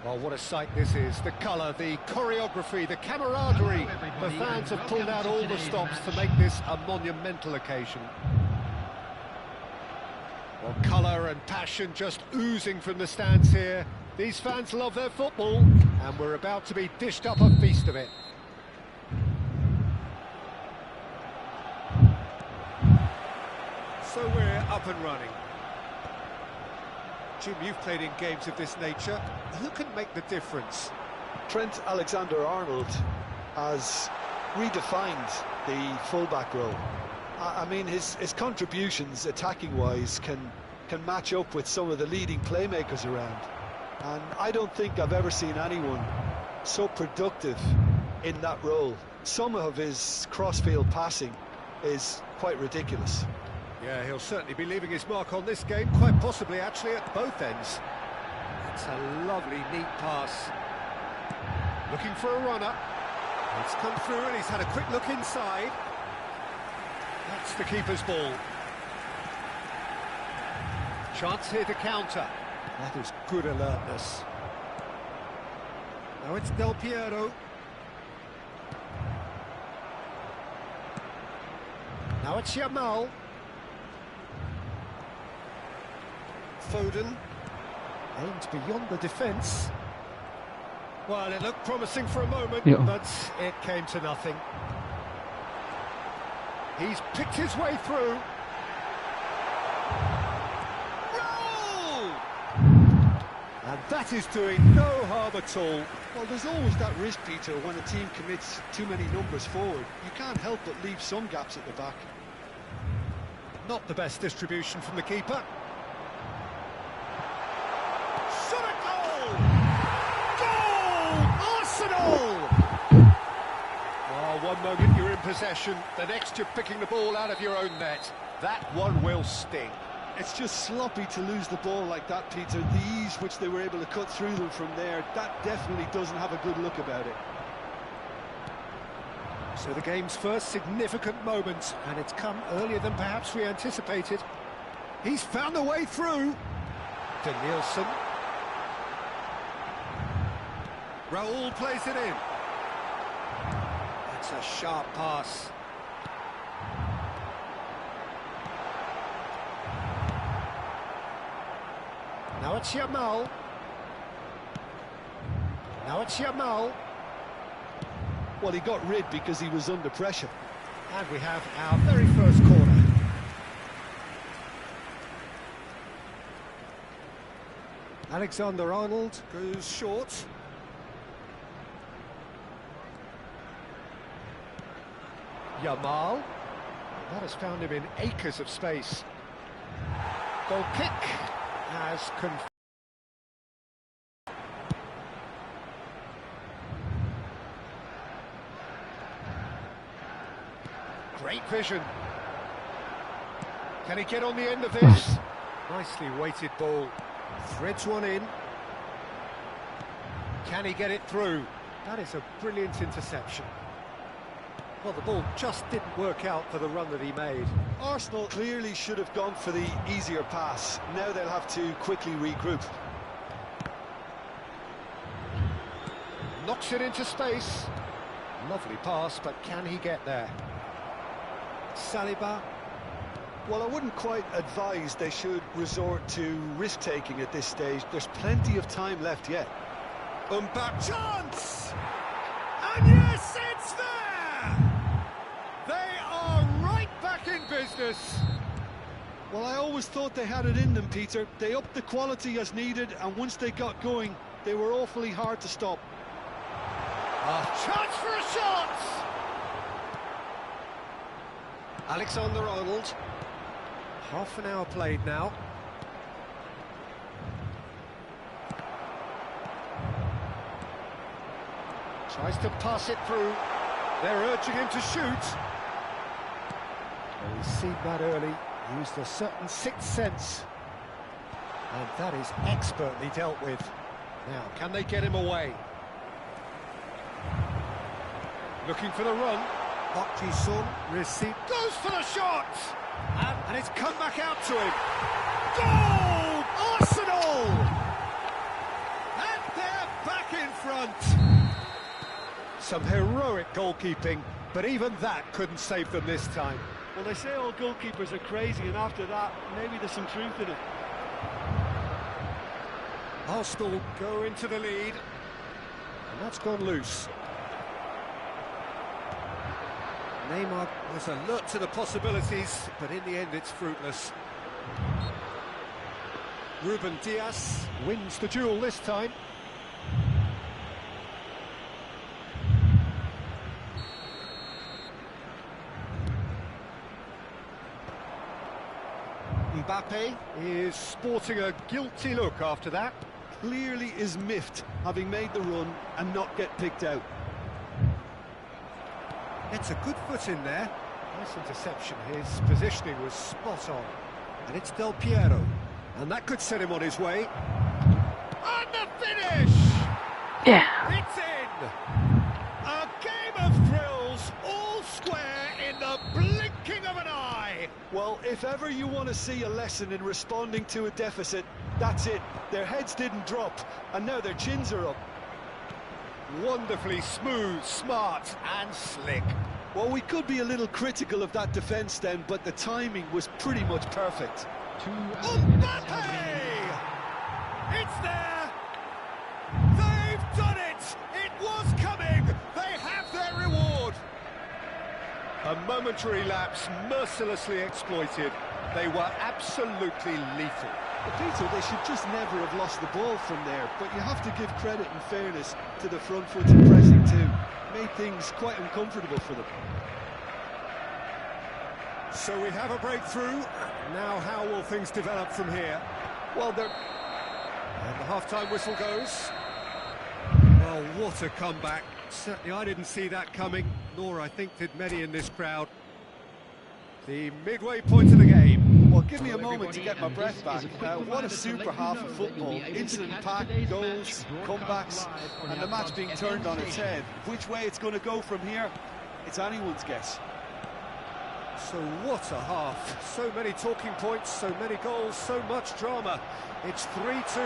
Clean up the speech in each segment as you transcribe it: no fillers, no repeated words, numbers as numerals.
Well, what a sight this is. The colour, the choreography, the camaraderie. The fans have pulled out all the stops to make this a monumental occasion. Well, colour and passion just oozing from the stands here. These fans love their football, and we're about to be dished up a feast of it. So we're up and running. Jim, you've played in games of this nature. Who can make the difference? Trent Alexander-Arnold has redefined the fullback role. I mean, his contributions, attacking-wise, can match up with some of the leading playmakers around. And I don't think I've ever seen anyone so productive in that role. Some of his cross-field passing is quite ridiculous. Yeah, he'll certainly be leaving his mark on this game, quite possibly actually at both ends. That's a lovely, neat pass. Looking for a runner. It's come through and he's had a quick look inside. That's the keeper's ball. Chance here to counter. That is good alertness. Now it's Del Piero. Now it's Yamal. Foden aims beyond the defence. Well, it looked promising for a moment, but it came to nothing. He's picked his way through. Roll! And that is doing no harm at all. Well, there's always that risk, Peter, when a team commits too many numbers forward. You can't help but leave some gaps at the back. Not the best distribution from the keeper. Shot a goal! Goal! Arsenal! Oh, one moment you're in possession, the next you're picking the ball out of your own net. That one will sting. It's just sloppy to lose the ball like that, Peter. The ease which they were able to cut through them from there, that definitely doesn't have a good look about it. So the game's first significant moment, and it's come earlier than perhaps we anticipated. He's found a way through. To Nielsen. Raul plays it in. That's a sharp pass. Now it's Yamal. Now it's Yamal. Well, he got rid because he was under pressure. And we have our very first corner. Alexander-Arnold goes short. Yamal. That has found him in acres of space. Goal kick has confirmed. Great vision. Can he get on the end of this? Nicely weighted ball. Threads one in. Can he get it through? That is a brilliant interception. Well, the ball just didn't work out for the run that he made. Arsenal clearly should have gone for the easier pass. Now they'll have to quickly regroup. Knocks it into space. Lovely pass, but can he get there? Saliba. Well, I wouldn't quite advise they should resort to risk-taking at this stage. There's plenty of time left yet. Back chance! And yes, it's there! They are right back in business. Well, I always thought they had it in them, Peter. They upped the quality as needed, and once they got going, they were awfully hard to stop. A chance for a shot! Alexander-Arnold. Half an hour played now. Tries to pass it through. They're urging him to shoot. Well, he's seen that early. Used a certain sixth sense. And that is expertly dealt with. Now, can they get him away? Looking for the run. Hutchison receive, goes for the shot! And it's come back out to him. Goal! Arsenal! And they're Some heroic goalkeeping, but even that couldn't save them this time. Well, they say all goalkeepers are crazy, and after that, maybe there's some truth in it. Arsenal go into the lead, and that's gone loose. Neymar was alert to the possibilities, but in the end it's fruitless. Ruben Dias wins the duel this time. Mbappe is sporting a guilty look after that. Clearly is miffed, having made the run and not get picked out. It's a good foot in there. Nice interception. His positioning was spot on. And it's Del Piero. And that could set him on his way. And the finish! Yeah. It's in! A game of thrills, all square in the blinking of an eye! Well, if ever you want to see a lesson in responding to a deficit, that's it. Their heads didn't drop, and now their chins are up. Wonderfully smooth, smart and slick. Well, we could be a little critical of that defence then, but the timing was pretty much perfect. Mbappe! It's there! They've done it! It was coming! They have their reward! A momentary lapse mercilessly exploited. They were absolutely lethal. But Peter, they should just never have lost the ball from there, but you have to give credit and fairness to the front-footed pressing too. Made things quite uncomfortable for them. So we have a breakthrough. Now how will things develop from here? Well, they're... And the half-time whistle goes. Well, what a comeback. Certainly I didn't see that coming, nor I think did many in this crowd. The midway point of the game. Well, give me a moment to get my breath back. What a super half of football. Incident-packed, goals, comebacks, and the match being turned on its head. Which way it's going to go from here, it's anyone's guess. So what a half. So many talking points, so many goals, so much drama. It's 3-2.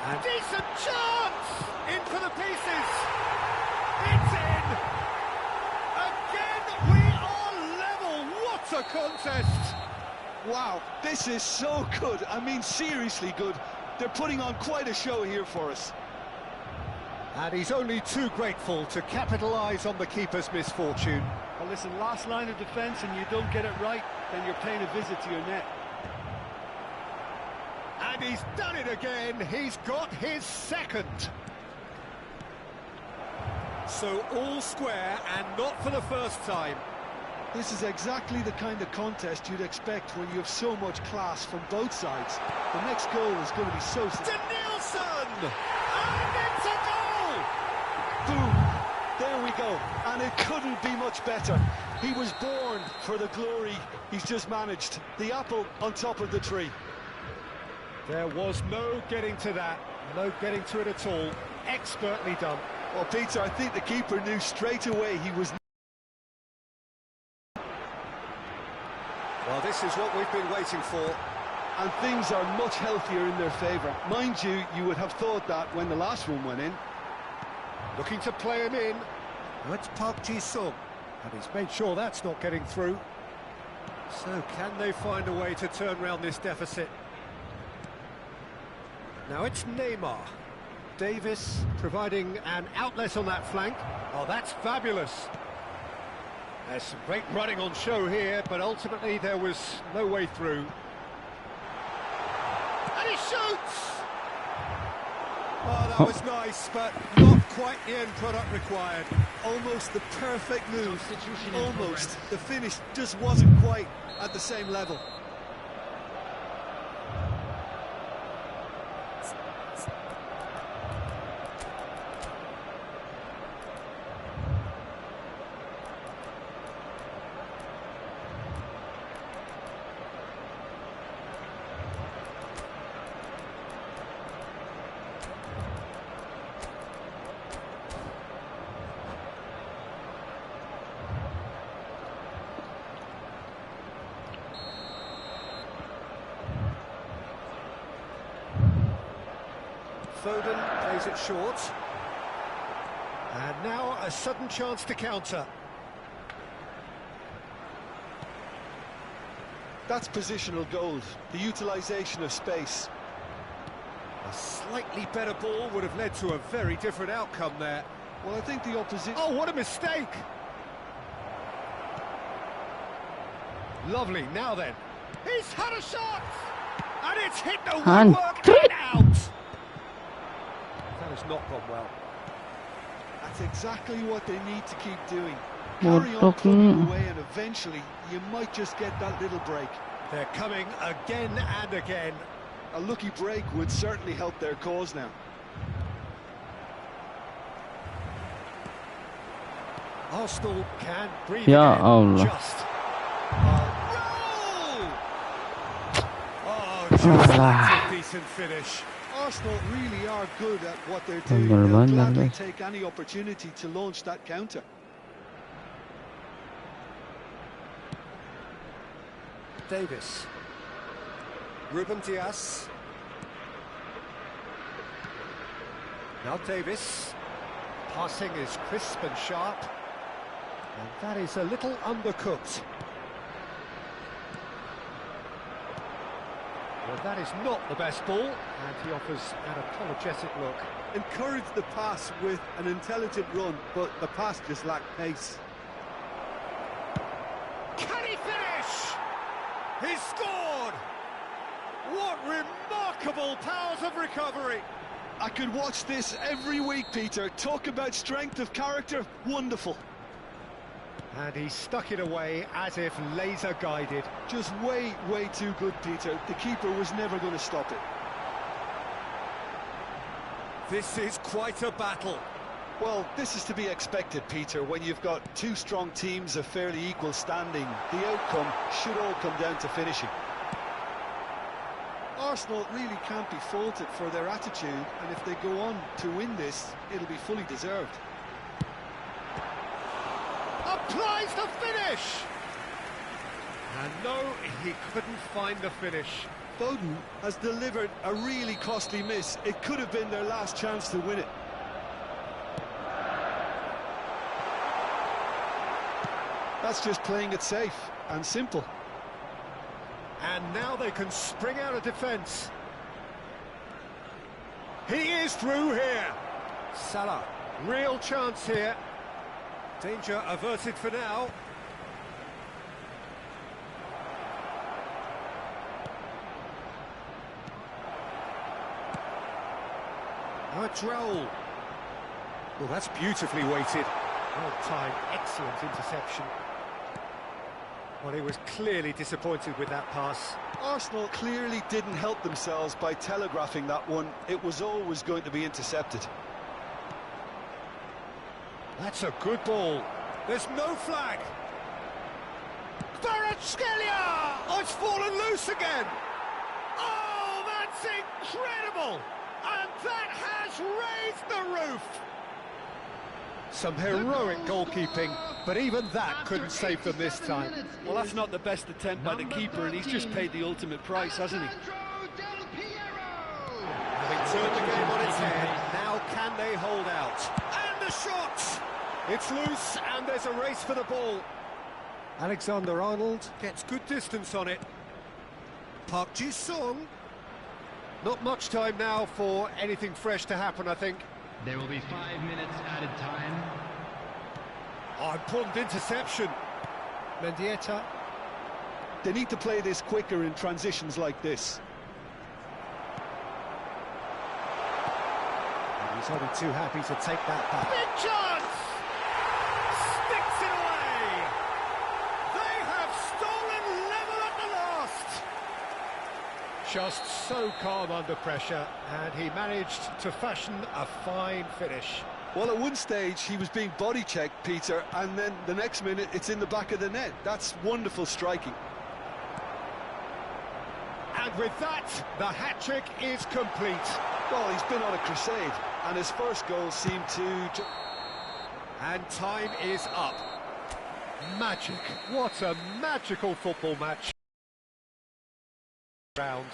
And decent chance! In for the pieces! It's in! Again, we are level! What a contest! Wow, this is so good. I mean, seriously good. They're putting on quite a show here for us. And he's only too grateful to capitalise on the keeper's misfortune. Well, listen, last line of defence and you don't get it right, then you're paying a visit to your net. And he's done it again. He's got his second. So all square and not for the first time. This is exactly the kind of contest you'd expect when you have so much class from both sides. The next goal is going to be so... Danielson! And it's a goal! Boom! There we go. And it couldn't be much better. He was born for the glory he's just managed. The apple on top of the tree. There was no getting to that. No getting to it at all. Expertly done. Well, Peter, I think the keeper knew straight away he was... Well, this is what we've been waiting for. And things are much healthier in their favour. Mind you, you would have thought that when the last one went in. Looking to play him in. That's Park Ji-sung. And he's made sure that's not getting through. So can they find a way to turn around this deficit? Now it's Neymar. Davis providing an outlet on that flank. Oh, that's fabulous. There's some great running on show here, but ultimately there was no way through. And he shoots! Oh, that was nice, but not quite the end product required. Almost the perfect move. Almost. The finish just wasn't quite at the same level. Foden plays it short. And now a sudden chance to counter. That's positional gold, the utilisation of space. A slightly better ball would have led to a very different outcome there. Well, I think the opposition... Oh, what a mistake! Lovely, now then. He's had a shot! And it's hit the woodwork and out! That has not gone well. That's exactly what they need to keep doing. Carry on plugging away, and eventually you might just get that little break. They're coming again and again. A lucky break would certainly help their cause now. Arsenal can breathe Ya again. Allah. Just a decent finish. Arsenal really are good at what they're doing. They'll gladly take any opportunity to launch that counter. Davis. Ruben Diaz. Now Davis. Passing is crisp and sharp. And that is a little undercooked. Well, that is not the best ball, and he offers an apologetic look. Encourage the pass with an intelligent run, but the pass just lacked pace. Can he finish? He scored! What remarkable powers of recovery! I could watch this every week, Peter. Talk about strength of character, wonderful. And he stuck it away as if laser guided. Just way too good, Peter. The keeper was never going to stop it. This is quite a battle. Well, this is to be expected, Peter. When you've got two strong teams of fairly equal standing, the outcome should all come down to finishing. Arsenal really can't be faulted for their attitude, and if they go on to win this, it'll be fully deserved. Applies the finish! And no, he couldn't find the finish. Foden has delivered a really costly miss. It could have been their last chance to win it. That's just playing it safe and simple. And now they can spring out of defence. He is through here. Salah, real chance here. Danger averted for now. Droll. Well, that's beautifully weighted. Well timed, excellent interception. Well, he was clearly disappointed with that pass. Arsenal clearly didn't help themselves by telegraphing that one. It was always going to be intercepted. That's a good ball. There's no flag. Kvaratskhelia! Oh, it's fallen loose again. Oh, that's incredible! And that has raised the roof. Some heroic goalkeeping, but even that couldn't save them this time. Well, that's not the best attempt by the keeper, and he's just paid the ultimate price, hasn't he? Having turned the game on its head, now can they hold out? And the shot! It's loose, and there's a race for the ball. Alexander-Arnold gets good distance on it. Park Ji-sung. Not much time now for anything fresh to happen, I think. There will be 5 minutes added time. Oh, important interception. Mendieta. They need to play this quicker in transitions like this. And he's only too happy to take that back. Big chance! Sticks it away! They have stolen level at the last! Just so calm under pressure, and he managed to fashion a fine finish. Well, at one stage he was being body checked, Peter, and then the next minute it's in the back of the net. That's wonderful striking. And with that, the hat-trick is complete. Well, he's been on a crusade, and his first goal seemed to... And time is up. Magic. What a magical football match. Round.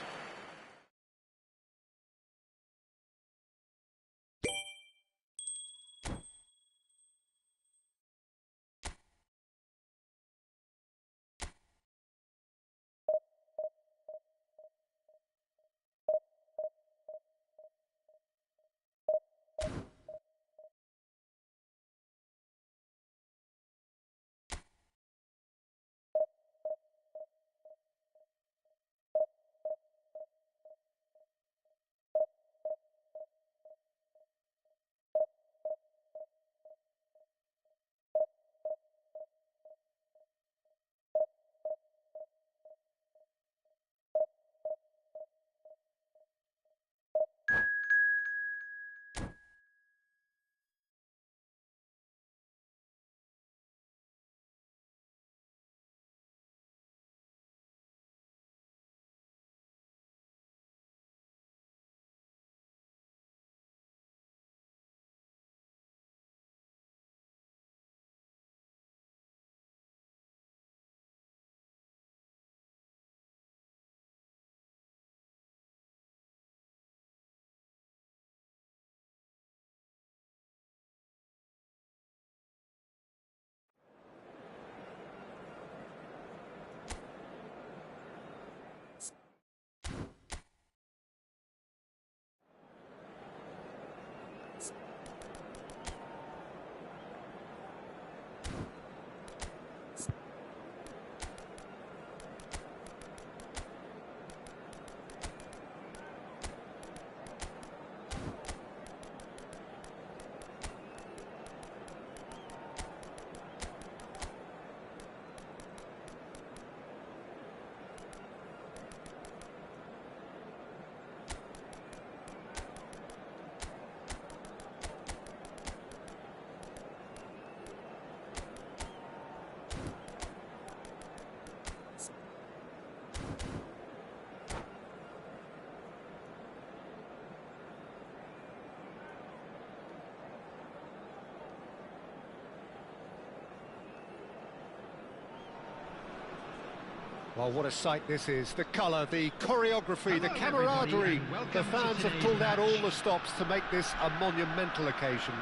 Well, what a sight this is. The colour, the choreography, the camaraderie. The fans have pulled out all the stops to make this a monumental occasion.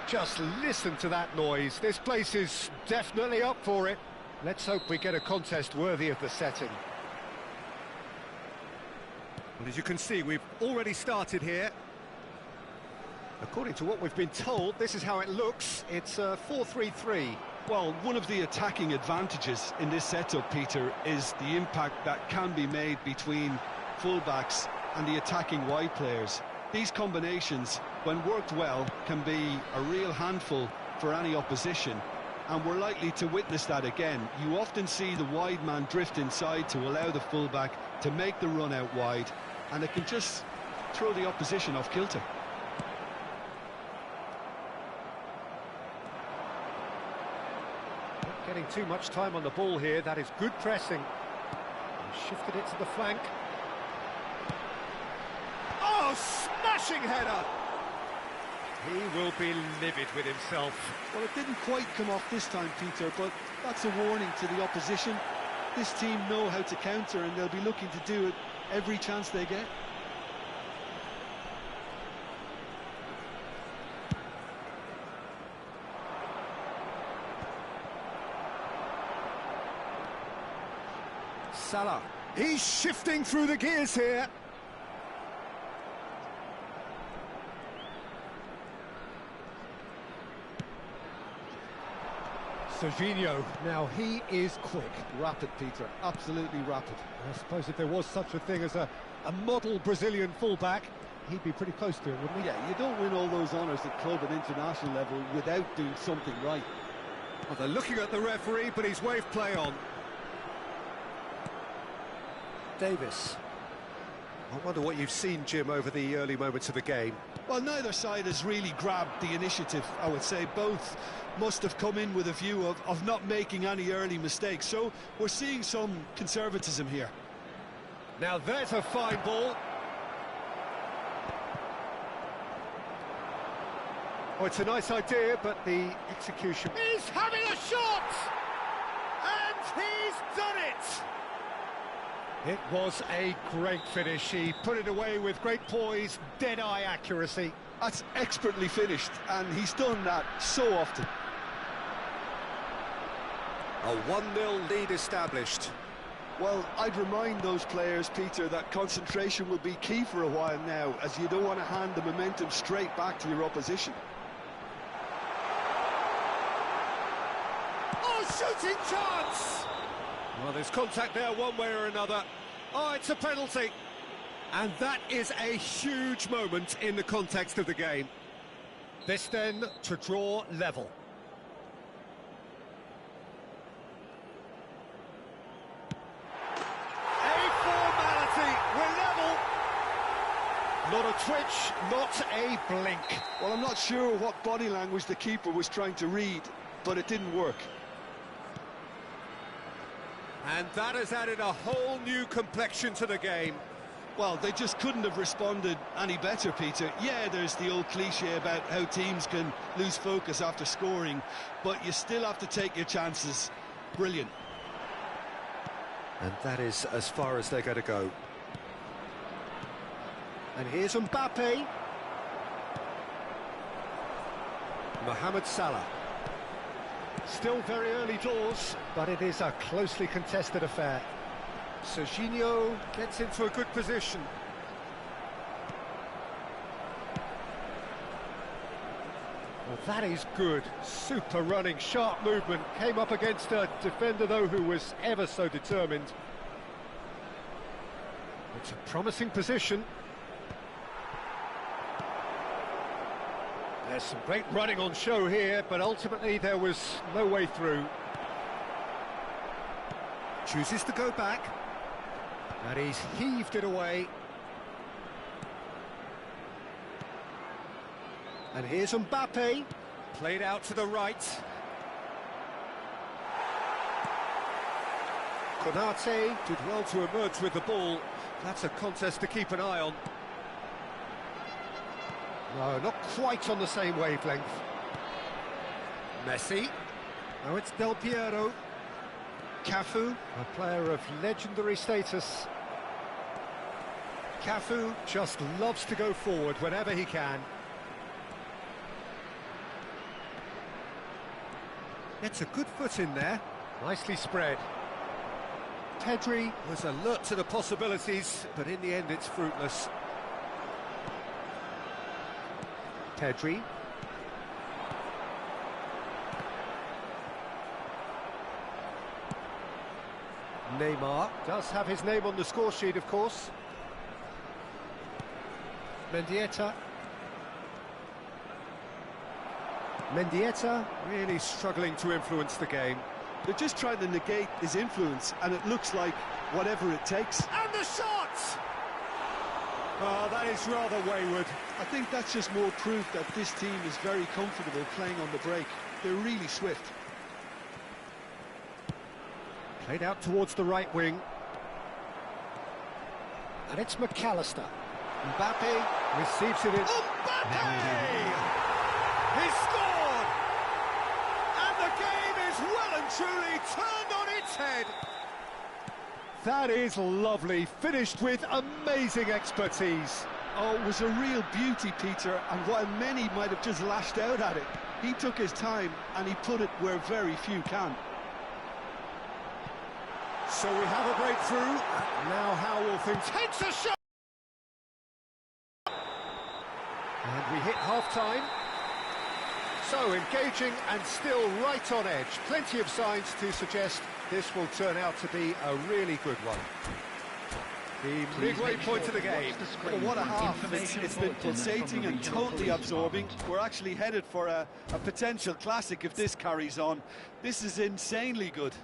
Just listen to that noise. This place is definitely up for it. Let's hope we get a contest worthy of the setting. Well, as you can see, we've already started here. According to what we've been told, this is how it looks. It's 4-3-3. Well, one of the attacking advantages in this setup, Peter, is the impact that can be made between fullbacks and the attacking wide players. These combinations, when worked well, can be a real handful for any opposition, and we're likely to witness that again. You often see the wide man drift inside to allow the fullback to make the run out wide, and it can just throw the opposition off kilter. Not getting too much time on the ball here. That is good pressing. He shifted it to the flank. Oh, smashing header! He will be livid with himself. Well, it didn't quite come off this time, Peter, but that's a warning to the opposition. This team know how to counter, and they'll be looking to do it every chance they get. Salah. He's shifting through the gears here. Serginho, now he is quick. Rapid, Peter, absolutely rapid. I suppose if there was such a thing as a model Brazilian fullback, he'd be pretty close to it, wouldn't he? Yeah, you don't win all those honours at club and international level without doing something right. Well, they're looking at the referee, but he's waved play on. Davis. I wonder what you've seen, Jim, over the early moments of the game. Well, neither side has really grabbed the initiative, I would say. Both must have come in with a view of not making any early mistakes. So we're seeing some conservatism here. Now there's a fine ball. Oh, it's a nice idea, but the execution... He's having a shot! And he's done it! It was a great finish. He put it away with great poise, dead-eye accuracy. That's expertly finished, and he's done that so often. A 1-0 lead established. Well, I'd remind those players, Peter, that concentration will be key for a while now, as you don't want to hand the momentum straight back to your opposition. Oh, shooting chance! Well, there's contact there one way or another. Oh, it's a penalty. And that is a huge moment in the context of the game. This then to draw level. A formality, we're level. Not a twitch, not a blink. Well, I'm not sure what body language the keeper was trying to read, but it didn't work. And that has added a whole new complexion to the game. Well, they just couldn't have responded any better, Peter. Yeah, there's the old cliche about how teams can lose focus after scoring, but you still have to take your chances. Brilliant. And that is as far as they're going to go. And here's Mbappe. Mohamed Salah. Still very early doors, but it is a closely contested affair. Serginho gets into a good position. Well, that is good. Super running, sharp movement. Came up against a defender, though, who was ever so determined. It's a promising position. There's some great running on show here, but ultimately there was no way through. Chooses to go back, and he's heaved it away. And here's Mbappe, played out to the right. Konate did well to emerge with the ball. That's a contest to keep an eye on. No, not quite on the same wavelength. Messi. Now it's Del Piero. Cafu, a player of legendary status. Cafu just loves to go forward whenever he can. Gets a good foot in there. Nicely spread. Pedri was alert to the possibilities, but in the end it's fruitless. Pedri. Neymar does have his name on the score sheet, of course. Mendieta. Mendieta really struggling to influence the game. They're just trying to negate his influence, and it looks like whatever it takes. And the shot! Oh, that is rather wayward. I think that's just more proof that this team is very comfortable playing on the break. They're really swift. Played out towards the right wing. And it's McAllister. Mbappe receives it in. Mbappe! He scored! And the game is well and truly turned on its head. That is lovely, finished with amazing expertise. Oh, it was a real beauty, Peter, and while many might have just lashed out at it, he took his time and he put it where very few can. So we have a breakthrough. Now how will things... Takes a shot! And we hit half-time. So engaging and still right on edge. Plenty of signs to suggest this will turn out to be a really good one. The midway point of the game. Well, what a half. It's been pulsating and totally absorbing. We're actually headed for a potential classic if this carries on. This is insanely good.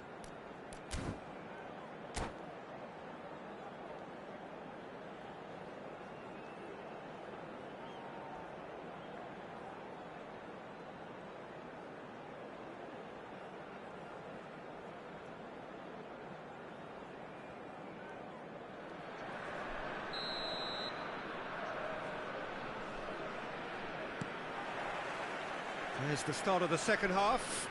There's the start of the second half.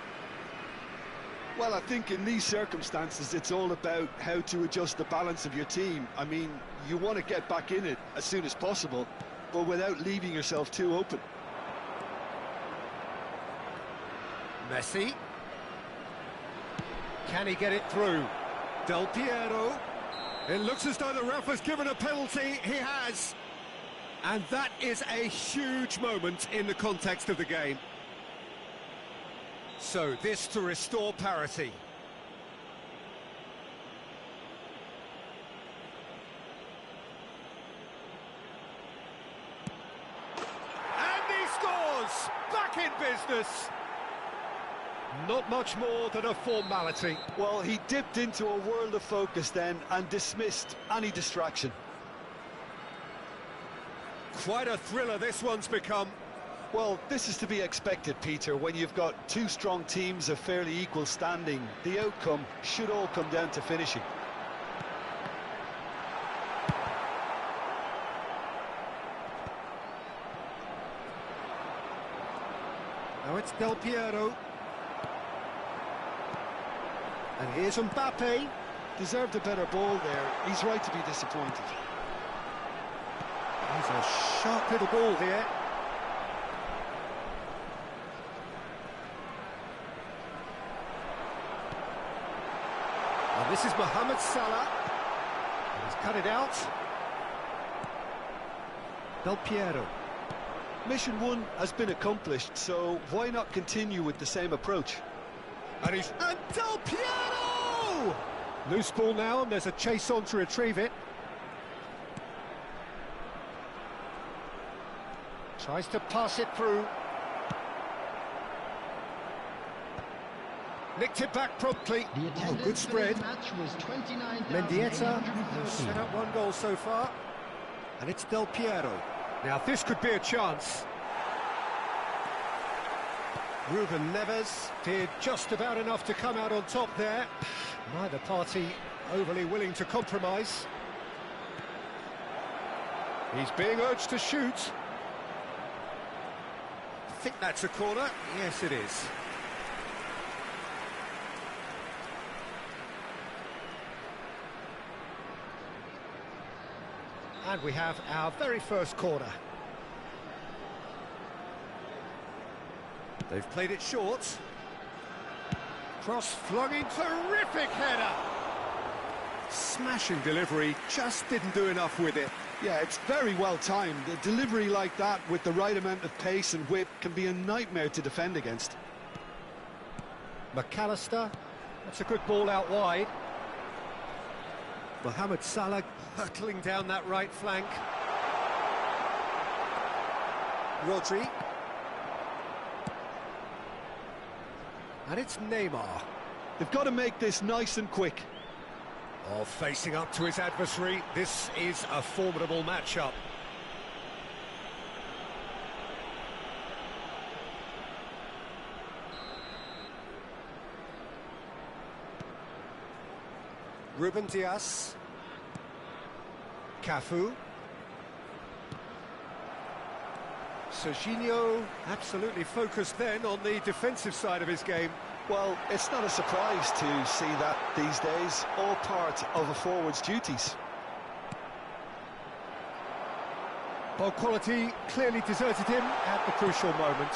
Well, I think in these circumstances, it's all about how to adjust the balance of your team. I mean, you want to get back in it as soon as possible, but without leaving yourself too open. Messi. Can he get it through? Del Piero. It looks as though the ref has given a penalty. He has. And that is a huge moment in the context of the game. So this to restore parity. And he scores! Back in business! Not much more than a formality. Well, he dipped into a world of focus then and dismissed any distraction. Quite a thriller this one's become. Well, this is to be expected, Peter, when you've got two strong teams of fairly equal standing. The outcome should all come down to finishing. Now it's Del Piero. And here's Mbappe. Deserved a better ball there. He's right to be disappointed. There's a sharp little ball here. And this is Mohamed Salah. He's cut it out. Del Piero. Mission one has been accomplished, so why not continue with the same approach? And Del Piero! Loose ball now, and there's a chase on to retrieve it. Tries to pass it through. Nicked it back promptly. Oh, good spread. Mendieta has set up one goal so far. And it's Del Piero. Now this could be a chance. Ruben Neves did just about enough to come out on top there. Neither party overly willing to compromise. He's being urged to shoot. I think that's a corner. Yes, it is. And we have our very first corner. They've played it short. Cross flung in, terrific header! Smashing delivery, just didn't do enough with it. Yeah, it's very well timed. A delivery like that with the right amount of pace and whip can be a nightmare to defend against. McAllister, that's a good ball out wide. Mohamed Salah hurtling down that right flank. Rodri. And it's Neymar. They've got to make this nice and quick. Oh, facing up to his adversary, this is a formidable matchup. Ruben Dias. Cafu. Serginho absolutely focused then on the defensive side of his game. Well, it's not a surprise to see that these days, all part of a forward's duties. Ball quality clearly deserted him at the crucial moment.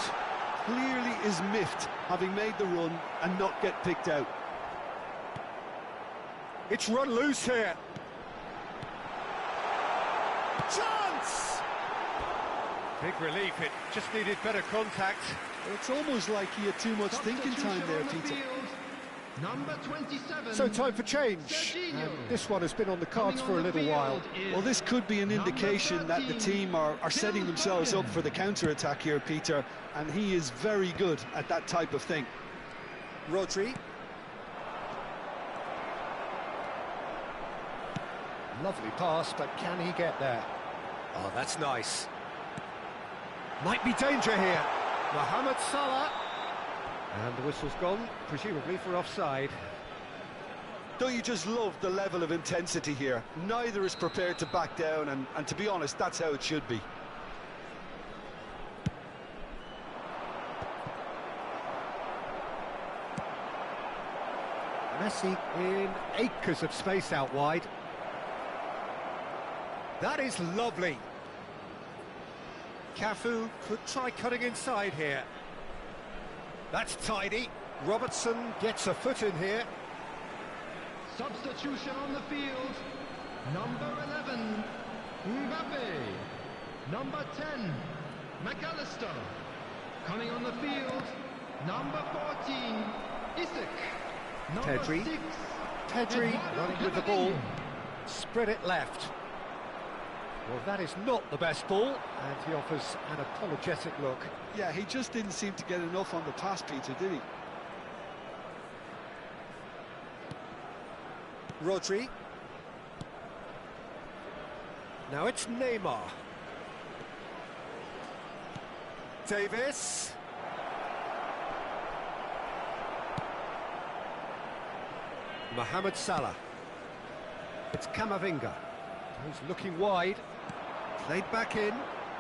Clearly is miffed, having made the run and not get picked out. It's run loose here. Chance! Big relief, it just needed better contact. It's almost like he had too much thinking time there, Peter. Number 27. So time for change. This one has been on the cards for a little while. Well, this could be an indication that the team are setting themselves up for the counter-attack here, Peter, and he is very good at that type of thing. Rodri. Lovely pass, but can he get there? Oh, that's nice. Might be danger here. Mohamed Salah. And the whistle's gone, presumably for offside. Don't you just love the level of intensity here? Neither is prepared to back down, and to be honest, that's how it should be. Messi in acres of space out wide. That is lovely. Cafu could try cutting inside here. That's tidy. Robertson gets a foot in here. Substitution on the field. Number 11, Mbappe. Number 10, McAllister. Coming on the field, number 14, Isak. Number Pedri. 6, Pedri Eduardo running with the ball. Spread it left. Well, that is not the best ball, and he offers an apologetic look. Yeah, he just didn't seem to get enough on the pass, Peter, did he? Rodri. Now it's Neymar. Davis. Mohamed Salah. It's Camavinga. He's looking wide. Played back in.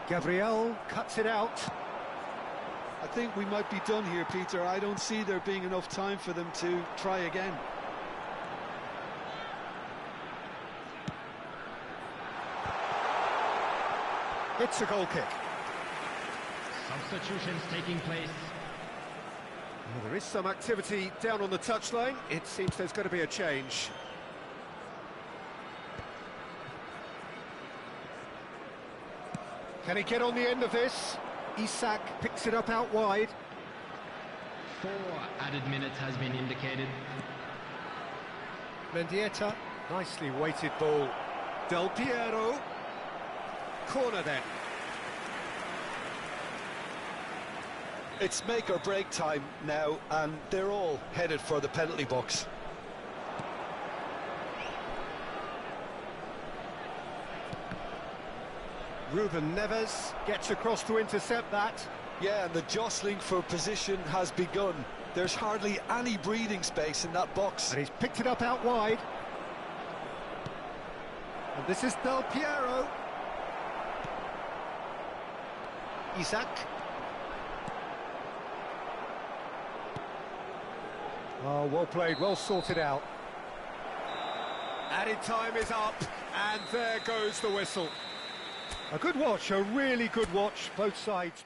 Gabriel cuts it out. I think we might be done here, Peter. I don't see there being enough time for them to try again. It's a goal kick. Substitutions taking place. Well, there is some activity down on the touchline. It seems there's going to be a change. Can he get on the end of this? Isak picks it up out wide. 4 added minutes has been indicated. Mendieta, nicely weighted ball. Del Piero. Corner then. It's make or break time now, and they're all headed for the penalty box. Ruben Neves gets across to intercept that. Yeah, and the jostling for position has begun. There's hardly any breathing space in that box. And he's picked it up out wide. And this is Del Piero. Isak. Oh, well played, well sorted out. Added time is up, and there goes the whistle. A good watch, a really good watch, both sides.